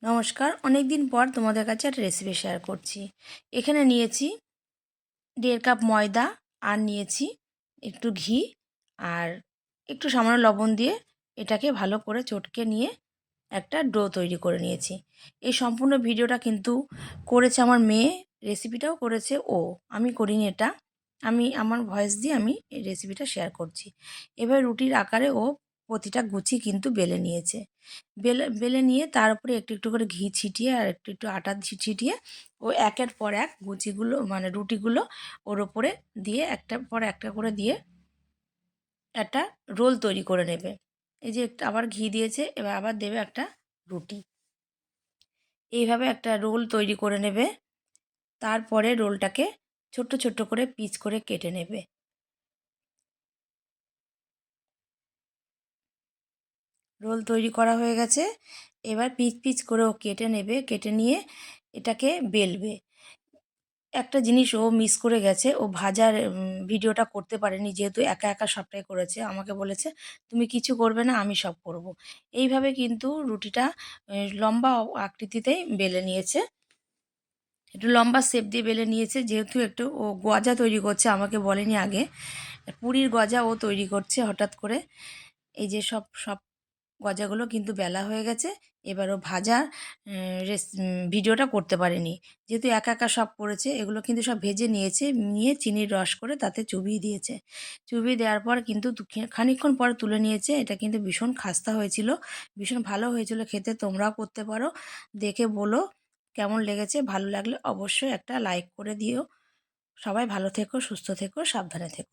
নমস্কার, অনেক দিন পর তোমাদের কাছে একটা রেসিপি শেয়ার করছি। এখানে নিয়েছি 1.5 কাপ ময়দা, আর নিয়েছি একটু ঘি, আর একটু সামান্য লবণ দিয়ে এটাকে ভালো করে চটকে নিয়ে একটা ডো তৈরি করে নিয়েছি। এই সম্পূর্ণ ভিডিওটা কিন্তু করেছে আমার মেয়ে, রেসিপিটাও করেছে ও। আমি করিনি এটা। আমি আমার ভয়েস দিয়ে আমি এই রেসিপিটা শেয়ার করছি। এবার রুটির আকারে ও প্রতিটা গুছি কিন্তু বেলে নিয়েছে। বেলে বেলে নিয়ে তার উপরে একটু একটু করে ঘি ছিটিয়ে আর একটু একটু আটা ছিটিয়ে ও একের পর এক গুচিগুলো মানে রুটিগুলো ওর ওপরে দিয়ে একটার পর একটা করে দিয়ে একটা রোল তৈরি করে নেবে। এই যে একটু আবার ঘি দিয়েছে, এবার আবার দেবে একটা রুটি। এইভাবে একটা রোল তৈরি করে নেবে। তারপরে রোলটাকে ছোট্ট ছোট্ট করে পিস করে কেটে নেবে। রোল তৈরি করা হয়ে গেছে। এবার পিচ পিচ করে ও কেটে নেবে, কেটে নিয়ে এটাকে বেলবে। একটা জিনিস ও মিস করে গেছে, ও ভাজার ভিডিওটা করতে পারেনি, যেহেতু একা একা সবটাই করেছে। আমাকে বলেছে, তুমি কিছু করবে না, আমি সব করব। এইভাবে কিন্তু রুটিটা লম্বা আকৃতিতেই বেলে নিয়েছে। একটু লম্বা শেপ দিয়ে বেলে নিয়েছে, যেহেতু একটু ও গজা তৈরি করছে, আমাকে বলেনি আগে। পুরীর গজা ও তৈরি করছে হঠাৎ করে। এই যে সব সব গজাগুলো কিন্তু বেলা হয়ে গেছে। এবারও ভাজার ভিডিওটা করতে পারেনি, যেহেতু একা একা সব করেছে। এগুলো কিন্তু সব ভেজে নিয়েছে, নিয়ে চিনির রস করে তাতে চুবিয়ে দিয়েছে। চুবিয়ে দেওয়ার পর কিন্তু খানিকক্ষণ পর তুলে নিয়েছে। এটা কিন্তু ভীষণ খাস্তা হয়েছিল, ভীষণ ভালো হয়েছিল খেতে। তোমরাও করতে পারো, দেখে বলো কেমন লেগেছে। ভালো লাগলে অবশ্যই একটা লাইক করে দিও। সবাই ভালো থেকো, সুস্থ থেকো, সাবধানে থেকো।